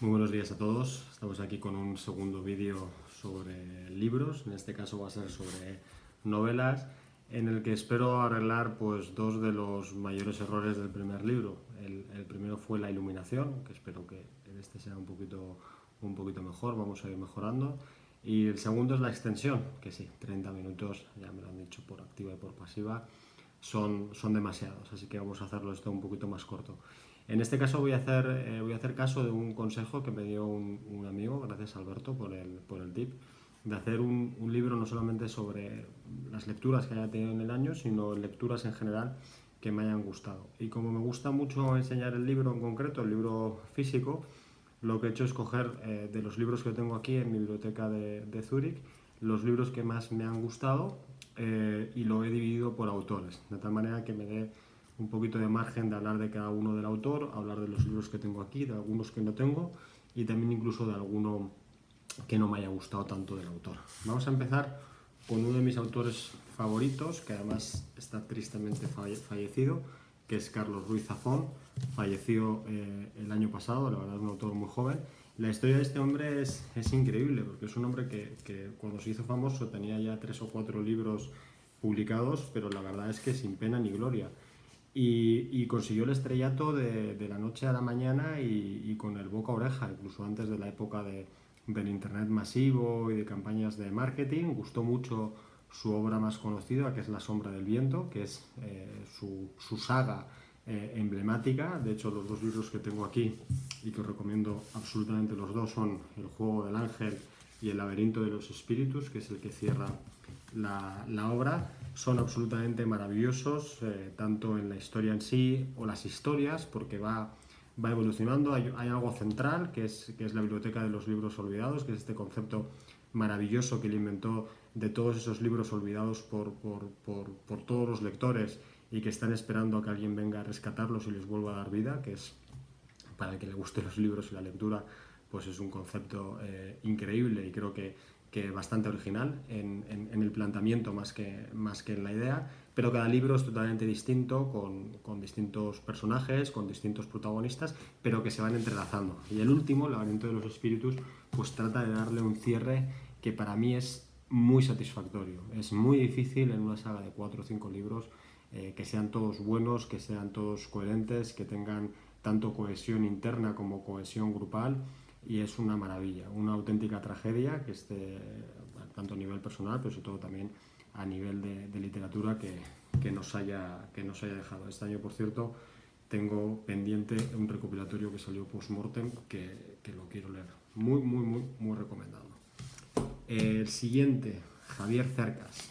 Muy buenos días a todos. Estamos aquí con un segundo vídeo sobre libros. En este caso va a ser sobre novelas, en el que espero arreglar pues dos de los mayores errores del primer libro. El primero fue la iluminación, que espero que en este sea un poquito mejor, vamos a ir mejorando. Y el segundo es la extensión, que sí, 30 minutos, ya me lo han dicho por activa y por pasiva, son demasiados, así que vamos a hacerlo esto un poquito más corto. En este caso voy a hacer caso de un consejo que me dio un amigo, gracias Alberto por el tip, de hacer un libro no solamente sobre las lecturas que haya tenido en el año, sino lecturas en general que me hayan gustado. Y como me gusta mucho enseñar el libro en concreto, el libro físico, lo que he hecho es coger de los libros que tengo aquí en mi biblioteca de Zúrich, los libros que más me han gustado y lo he dividido por autores, de tal manera que me dé un poquito de margen de hablar de cada uno del autor, hablar de los libros que tengo aquí, de algunos que no tengo y también incluso de alguno que no me haya gustado tanto del autor. Vamos a empezar con uno de mis autores favoritos, que además está tristemente fallecido, que es Carlos Ruiz Zafón. Falleció el año pasado, la verdad es un autor muy joven. La historia de este hombre es increíble, porque es un hombre que cuando se hizo famoso tenía ya 3 o 4 libros publicados, pero la verdad es que sin pena ni gloria. Y consiguió el estrellato de la noche a la mañana y con el boca a oreja, incluso antes de la época del internet masivo y de campañas de marketing. Gustó mucho su obra más conocida, que es La sombra del viento, que es su saga emblemática. De hecho, los dos libros que tengo aquí y que os recomiendo absolutamente los dos son El juego del ángel y El laberinto de los espíritus, que es el que cierra la obra. Son absolutamente maravillosos, tanto en la historia en sí o las historias, porque va evolucionando. Hay algo central, que es la biblioteca de los libros olvidados, que es este concepto maravilloso que él inventó de todos esos libros olvidados por todos los lectores y que están esperando a que alguien venga a rescatarlos y les vuelva a dar vida, que es, para el que le gusten los libros y la lectura, pues es un concepto increíble y creo que bastante original en el planteamiento más que en la idea, pero cada libro es totalmente distinto, con distintos personajes, con distintos protagonistas, pero que se van entrelazando. Y el último, El laberinto de los espíritus, pues trata de darle un cierre que para mí es muy satisfactorio. Es muy difícil en una saga de 4 o 5 libros que sean todos buenos, que sean todos coherentes, que tengan tanto cohesión interna como cohesión grupal, y es una maravilla, una auténtica tragedia que esté tanto a nivel personal, pero sobre todo también a nivel de literatura que nos haya dejado. Este año, por cierto, tengo pendiente un recopilatorio que salió post-mortem que lo quiero leer. Muy, muy, muy, muy recomendado. El siguiente, Javier Cercas.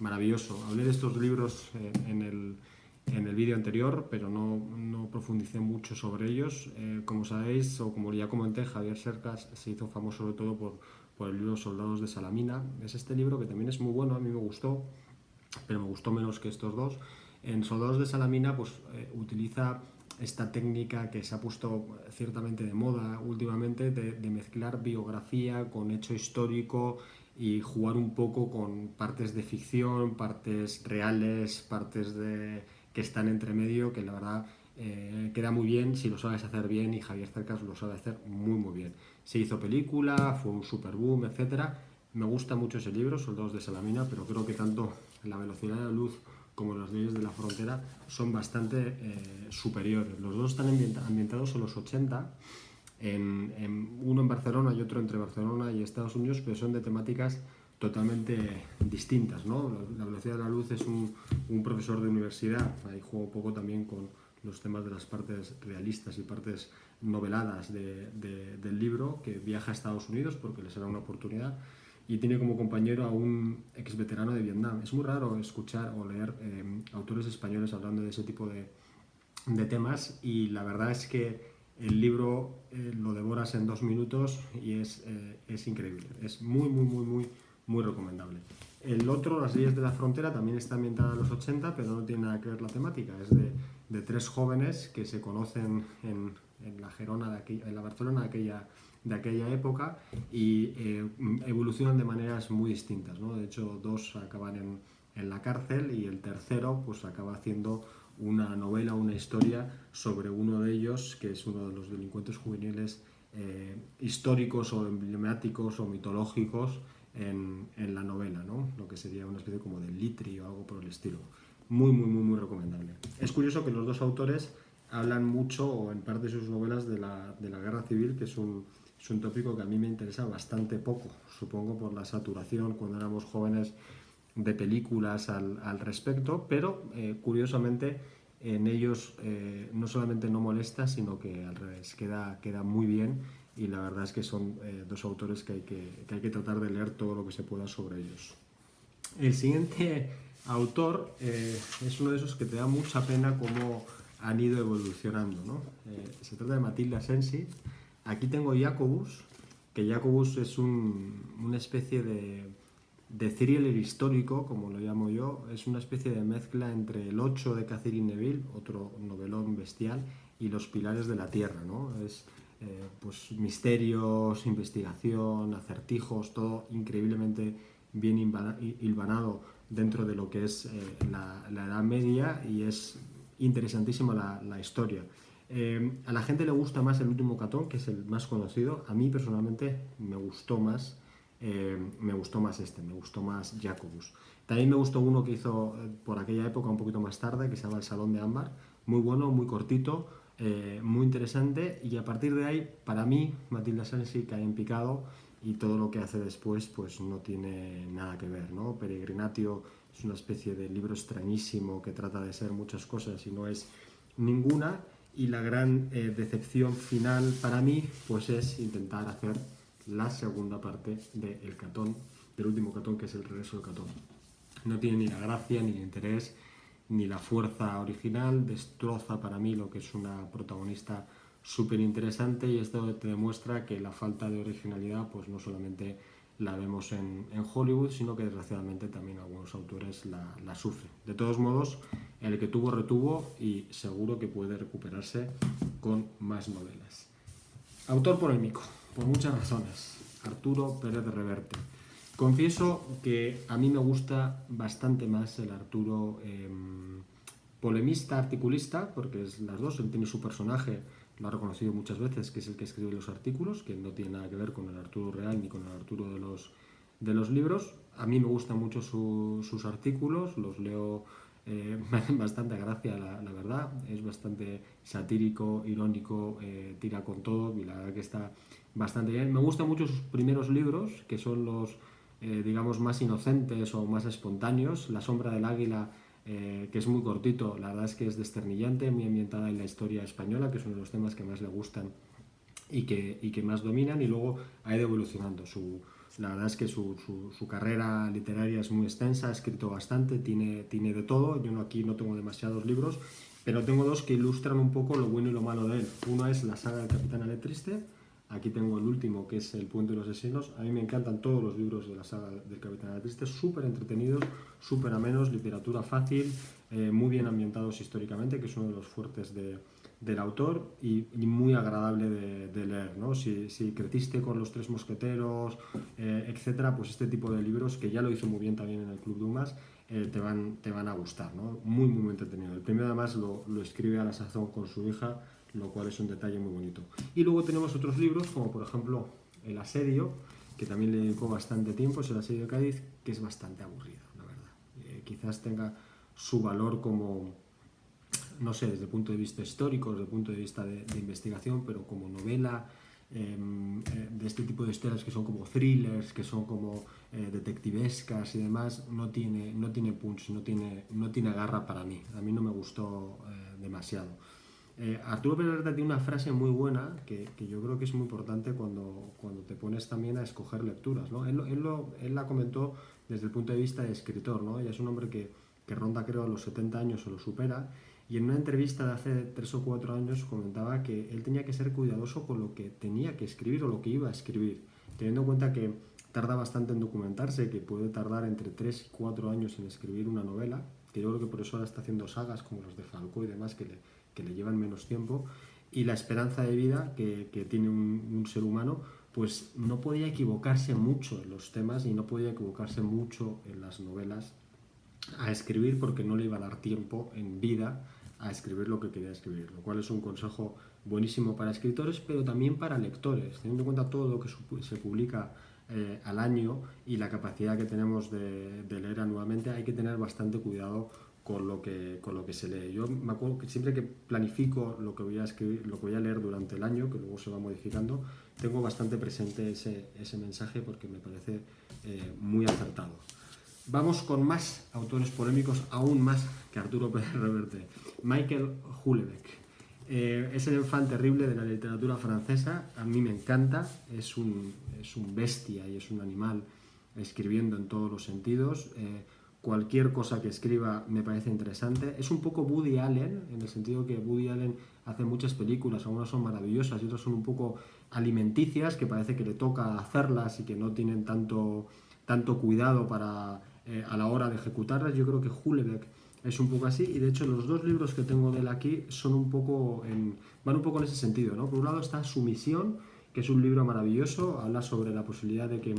Maravilloso. Hablé de estos libros en el vídeo anterior, pero no profundicé mucho sobre ellos. Como sabéis, o como ya comenté, Javier Cercas se hizo famoso sobre todo por el libro Soldados de Salamina. Es este libro que también es muy bueno, a mí me gustó, pero me gustó menos que estos dos. En Soldados de Salamina pues, utiliza esta técnica que se ha puesto ciertamente de moda últimamente de mezclar biografía con hecho histórico y jugar un poco con partes de ficción, partes reales, partes que están entre medio, que la verdad queda muy bien si lo sabes hacer bien, y Javier Cercas lo sabe hacer muy muy bien. Se hizo película, fue un super boom, etcétera. Me gusta mucho ese libro, Soldados de Salamina, pero creo que tanto La velocidad de la luz como Las leyes de la frontera son bastante superiores. Los dos están ambientados en los 80, uno en Barcelona y otro entre Barcelona y Estados Unidos, pero son de temáticas totalmente distintas, ¿no? La velocidad de la luz es un profesor de universidad, ahí juego un poco también con los temas de las partes realistas y partes noveladas del libro, que viaja a Estados Unidos porque les será una oportunidad y tiene como compañero a un ex veterano de Vietnam. Es muy raro escuchar o leer autores españoles hablando de ese tipo de temas, y la verdad es que el libro lo devoras en 2 minutos y es increíble. Es muy, muy, muy, muy, muy recomendable. El otro, Las leyes de la frontera, también está ambientada en los 80, pero no tiene nada que ver la temática. Es de 3 jóvenes que se conocen en la Gerona, en la Barcelona de aquella época, y evolucionan de maneras muy distintas, ¿no? De hecho, 2 acaban en la cárcel y el tercero pues acaba haciendo una novela, una historia sobre uno de ellos, que es uno de los delincuentes juveniles históricos o emblemáticos o mitológicos en la novela, ¿no? Lo que sería una especie como de litri o algo por el estilo. Muy, muy, muy, muy recomendable. Es curioso que los dos autores hablan mucho, o en parte de sus novelas, de la guerra civil, que es un tópico que a mí me interesa bastante poco, supongo por la saturación cuando éramos jóvenes de películas al respecto, pero curiosamente en ellos no solamente no molesta, sino que al revés, queda muy bien, y la verdad es que son dos autores que hay que tratar de leer todo lo que se pueda sobre ellos. El siguiente autor es uno de esos que te da mucha pena cómo han ido evolucionando, ¿no? Se trata de Matilde Asensi. Aquí tengo Jacobus, que Jacobus es una especie de thriller histórico, como lo llamo yo. Es una especie de mezcla entre El 8 de Catherine Neville, otro novelón bestial, y Los pilares de la tierra, ¿no? Es pues misterios, investigación, acertijos, todo increíblemente bien hilvanado dentro de lo que es la Edad Media, y es interesantísima la historia. A la gente le gusta más El último Catón, que es el más conocido. A mí personalmente me gustó más me gustó más Jacobus. También me gustó uno que hizo por aquella época, un poquito más tarde, que se llama El Salón de Ámbar. Muy bueno, muy cortito, muy interesante, y a partir de ahí, para mí, Matilde Asensi cae en picado, y todo lo que hace después pues no tiene nada que ver, ¿no? Peregrinatio es una especie de libro extrañísimo que trata de ser muchas cosas y no es ninguna, y la gran decepción final para mí pues es intentar hacer la segunda parte del Catón, del último Catón, que es El regreso del Catón. No tiene ni la gracia, ni el interés, ni la fuerza original. Destroza para mí lo que es una protagonista súper interesante, y esto te demuestra que la falta de originalidad pues no solamente la vemos en Hollywood, sino que desgraciadamente también algunos autores la sufren. De todos modos, el que tuvo retuvo, y seguro que puede recuperarse con más novelas. Autor polémico, por muchas razones. Arturo Pérez Reverte. Confieso que a mí me gusta bastante más el Arturo polemista, articulista, porque es las dos. Él tiene su personaje, lo ha reconocido muchas veces, que es el que escribe los artículos, que no tiene nada que ver con el Arturo real ni con el Arturo de los libros. A mí me gustan mucho sus artículos, los leo, me hacen bastante gracia, la verdad. Es bastante satírico, irónico, tira con todo, y la verdad que está bastante bien. Me gustan mucho sus primeros libros, que son los, digamos, más inocentes o más espontáneos. La sombra del águila, que es muy cortito, la verdad es que es desternillante, muy ambientada en la historia española, que es uno de los temas que más le gustan y que más dominan, y luego ha ido evolucionando. La verdad es que su carrera literaria es muy extensa, ha escrito bastante, tiene de todo. Yo aquí no tengo demasiados libros, pero tengo dos que ilustran un poco lo bueno y lo malo de él. Uno es la saga del Capitán Aletriste. Aquí tengo el último, que es El puente de los asesinos. A mí me encantan todos los libros de la saga del Capitán Aletriste, súper entretenidos, súper amenos, literatura fácil, muy bien ambientados históricamente, que es uno de los fuertes del autor, y muy agradable de leer, ¿no? Si creciste con Los Tres Mosqueteros, etcétera, pues este tipo de libros, que ya lo hizo muy bien también en el Club Dumas, te van a gustar, ¿no? Muy, muy, muy entretenido. El primero además lo escribe a la sazón con su hija, lo cual es un detalle muy bonito. Y luego tenemos otros libros, como por ejemplo El asedio, que también le dedicó bastante tiempo, es El asedio de Cádiz, que es bastante aburrido, la verdad. Quizás tenga su valor como, no sé, desde el punto de vista histórico, desde el punto de vista de investigación, pero como novela, de este tipo de historias que son como thrillers, que son como detectivescas y demás, no tiene punch, no tiene garra para mí. A mí no me gustó demasiado. Arturo Pérez Reverte tiene una frase muy buena que yo creo que es muy importante cuando te pones también a escoger lecturas, ¿no? Él la comentó desde el punto de vista de escritor, ¿no? Ella es un hombre que ronda, creo, a los 70 años o lo supera, y en una entrevista de hace 3 o 4 años comentaba que él tenía que ser cuidadoso con lo que tenía que escribir o lo que iba a escribir, teniendo en cuenta que tarda bastante en documentarse, que puede tardar entre 3 y 4 años en escribir una novela, que yo creo que por eso ahora está haciendo sagas como los de Falcó y demás, que le llevan menos tiempo, y la esperanza de vida que tiene un ser humano, pues no podía equivocarse mucho en los temas y no podía equivocarse mucho en las novelas a escribir, porque no le iba a dar tiempo en vida a escribir lo que quería escribir, lo cual es un consejo buenísimo para escritores, pero también para lectores, teniendo en cuenta todo lo que se publica al año y la capacidad que tenemos de leer anualmente. Hay que tener bastante cuidado con lo que se lee. Yo me acuerdo que siempre que planifico lo que voy a escribir, lo que voy a leer durante el año, que luego se va modificando, tengo bastante presente ese mensaje porque me parece muy acertado. Vamos con más autores polémicos, aún más que Arturo Pérez Reverte. Michael Houellebecq. Es el enfant terrible de la literatura francesa. A mí me encanta, es un bestia y es un animal escribiendo en todos los sentidos. Cualquier cosa que escriba me parece interesante. Es un poco Woody Allen, en el sentido que Woody Allen hace muchas películas, algunas son maravillosas y otras son un poco alimenticias, que parece que le toca hacerlas y que no tienen tanto cuidado a la hora de ejecutarlas. Yo creo que Houellebecq es un poco así, y de hecho los dos libros que tengo de él aquí van un poco en ese sentido, ¿no? Por un lado está Sumisión, que es un libro maravilloso, habla sobre la posibilidad de que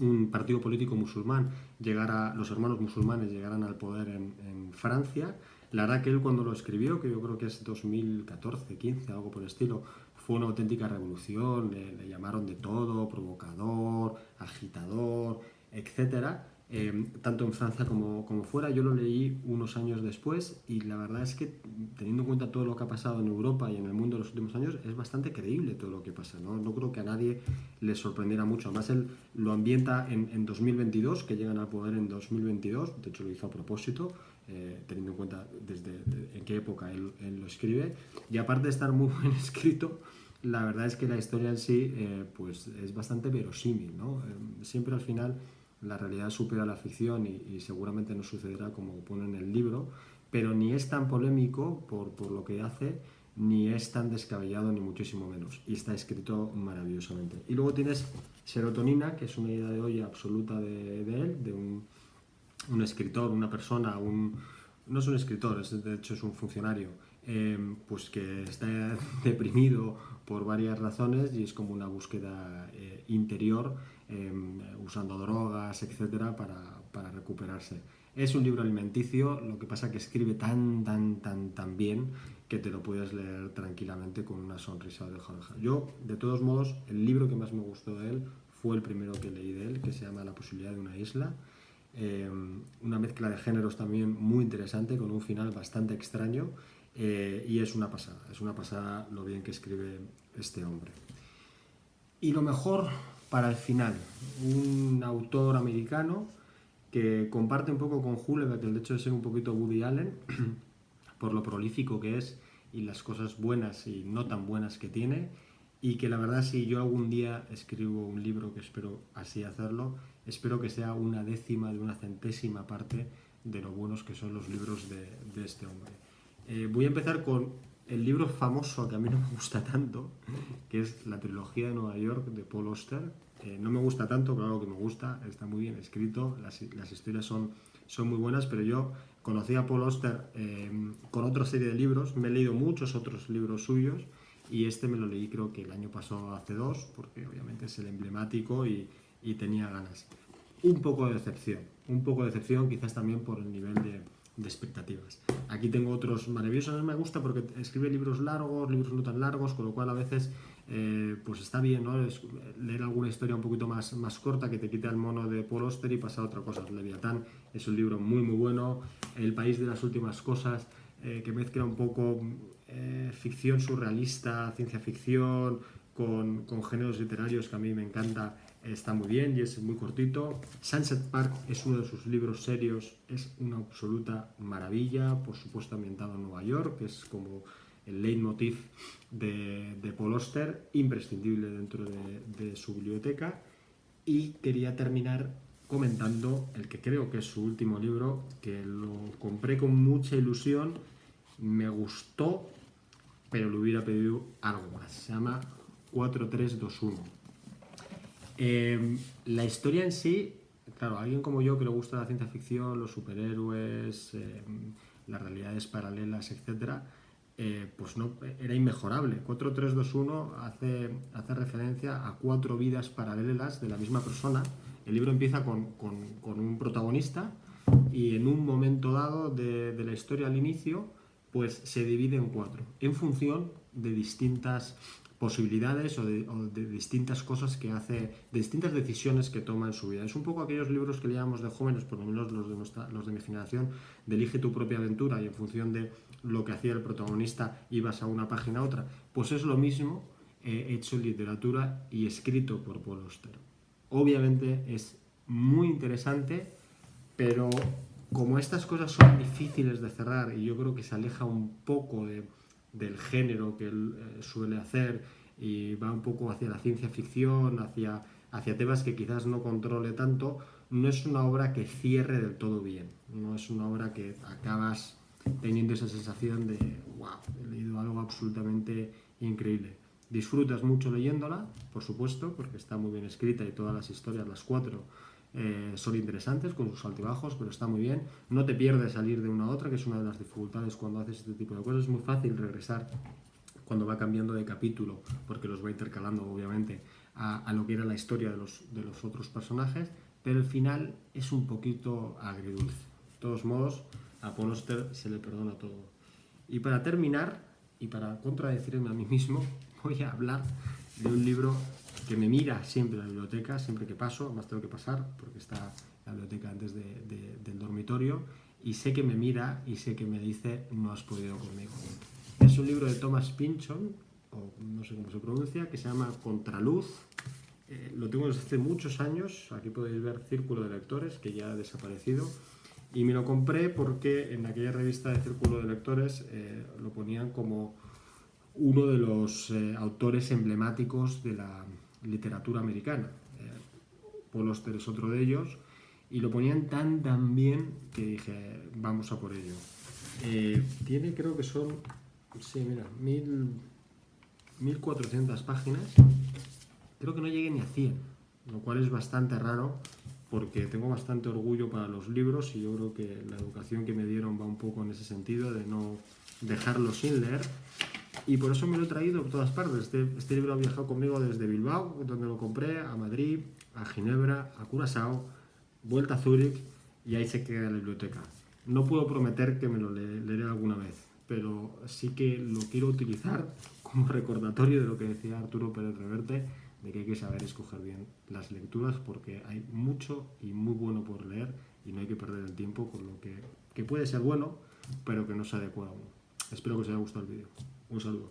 un partido político musulmán los hermanos musulmanes llegaran al poder en Francia. La verdad que él, cuando lo escribió, que yo creo que es 2014, 15, algo por el estilo, fue una auténtica revolución. Le llamaron de todo, provocador, agitador, etcétera. Tanto en Francia como fuera. Yo lo leí unos años después y la verdad es que, teniendo en cuenta todo lo que ha pasado en Europa y en el mundo en los últimos años, es bastante creíble todo lo que pasa, ¿no? No creo que a nadie le sorprendiera mucho. Además, él lo ambienta en 2022, que llegan al poder en 2022, de hecho lo hizo a propósito, teniendo en cuenta en qué época él lo escribe, y aparte de estar muy bien escrito, la verdad es que la historia en sí pues es bastante verosímil, ¿no? Siempre al final la realidad supera la ficción y seguramente no sucederá como pone en el libro, pero ni es tan polémico por lo que hace, ni es tan descabellado, ni muchísimo menos. Y está escrito maravillosamente. Y luego tienes Serotonina, que es una idea de olla absoluta de él, de un escritor, una persona, no es un escritor, de hecho es un funcionario, pues que está deprimido por varias razones y es como una búsqueda interior, usando drogas, etcétera, para recuperarse. Es un libro alimenticio, lo que pasa que escribe tan bien que te lo puedes leer tranquilamente con una sonrisa de oreja a oreja. Yo, de todos modos, el libro que más me gustó de él fue el primero que leí de él, que se llama La posibilidad de una isla. Una mezcla de géneros también muy interesante, con un final bastante extraño, y es una pasada lo bien que escribe este hombre. Y lo mejor para el final, un autor americano que comparte un poco con Houellebecq el hecho de ser un poquito Woody Allen, por lo prolífico que es y las cosas buenas y no tan buenas que tiene, y que la verdad, si yo algún día escribo un libro, que espero así hacerlo, espero que sea una décima de una centésima parte de lo buenos que son los libros de este hombre. Voy a empezar con el libro famoso que a mí no me gusta tanto, que es la trilogía de Nueva York de Paul Auster. No me gusta tanto, claro que me gusta, está muy bien escrito, las historias son muy buenas, pero yo conocí a Paul Auster con otra serie de libros, me he leído muchos otros libros suyos, y este me lo leí creo que el año pasado, hace 2, porque obviamente es el emblemático y tenía ganas. Un poco de decepción, quizás también por el nivel de expectativas. Aquí tengo otros maravillosos. A mí me gusta porque escribe libros largos, libros no tan largos, con lo cual a veces pues está bien, ¿no? Leer alguna historia un poquito más corta, que te quita el mono de Paul Auster y pasa a otra cosa. Leviatán es un libro muy bueno. El país de las últimas cosas, que mezcla un poco ficción surrealista, ciencia ficción, con géneros literarios que a mí me encanta. Está muy bien y es muy cortito. Sunset Park es uno de sus libros serios, es una absoluta maravilla, por supuesto ambientado en Nueva York, que es como el leitmotiv de Paul Auster, imprescindible dentro de su biblioteca. Y quería terminar comentando el que creo que es su último libro, que lo compré con mucha ilusión, me gustó, pero le hubiera pedido algo más. Se llama 4321. La historia en sí, claro, a alguien como yo que le gusta la ciencia ficción, los superhéroes, las realidades paralelas, etcétera, pues no, era inmejorable. 4321 hace referencia a 4 vidas paralelas de la misma persona. El libro empieza con un protagonista y en un momento dado de la historia, al inicio, pues se divide en 4, en función de distintas posibilidades o de distintas cosas que hace, de distintas decisiones que toma en su vida. Es un poco aquellos libros que leíamos de jóvenes, por lo menos los de mi generación, de Elige tu propia aventura, y en función de lo que hacía el protagonista ibas a una página a otra. Pues es lo mismo hecho en literatura y escrito por Paul Auster. Obviamente es muy interesante, pero como estas cosas son difíciles de cerrar y yo creo que se aleja un poco del género que él suele hacer y va un poco hacia la ciencia ficción, hacia temas que quizás no controle tanto, no es una obra que cierre del todo bien. No es una obra que acabas teniendo esa sensación de wow, he leído algo absolutamente increíble. Disfrutas mucho leyéndola, por supuesto, porque está muy bien escrita y todas las historias, las 4, son interesantes con sus altibajos, pero está muy bien. No te pierdes salir de una a otra, que es una de las dificultades cuando haces este tipo de cosas. Es muy fácil regresar cuando va cambiando de capítulo, porque los va intercalando, obviamente, a lo que era la historia de los otros personajes, pero el final es un poquito agridulce. De todos modos, a Paul Auster se le perdona todo. Y para terminar, y para contradecirme a mí mismo, voy a hablar de un libro que me mira siempre en la biblioteca, siempre que paso, además tengo que pasar porque está la biblioteca antes del dormitorio, y sé que me mira y sé que me dice no has podido conmigo. Es un libro de Thomas Pynchon, o no sé cómo se pronuncia, que se llama Contraluz. Lo tengo desde hace muchos años, aquí podéis ver Círculo de Lectores, que ya ha desaparecido, y me lo compré porque en aquella revista de Círculo de Lectores lo ponían como uno de los autores emblemáticos de la literatura americana. Paul Auster es otro de ellos, y lo ponían tan bien que dije, vamos a por ello. Tiene, creo que son, sí, mira, 1400 páginas. Creo que no llegué ni a 100, lo cual es bastante raro, porque tengo bastante orgullo para los libros y yo creo que la educación que me dieron va un poco en ese sentido, de no dejarlo sin leer. Y por eso me lo he traído por todas partes. Este libro ha viajado conmigo desde Bilbao, donde lo compré, a Madrid, a Ginebra, a Curazao, vuelta a Zúrich, y ahí se queda en la biblioteca. No puedo prometer que me lo leeré alguna vez, pero sí que lo quiero utilizar como recordatorio de lo que decía Arturo Pérez Reverte, de que hay que saber escoger bien las lecturas, porque hay mucho y muy bueno por leer y no hay que perder el tiempo con lo que puede ser bueno, pero que no se adecua a uno. Espero que os haya gustado el vídeo. Un saludo.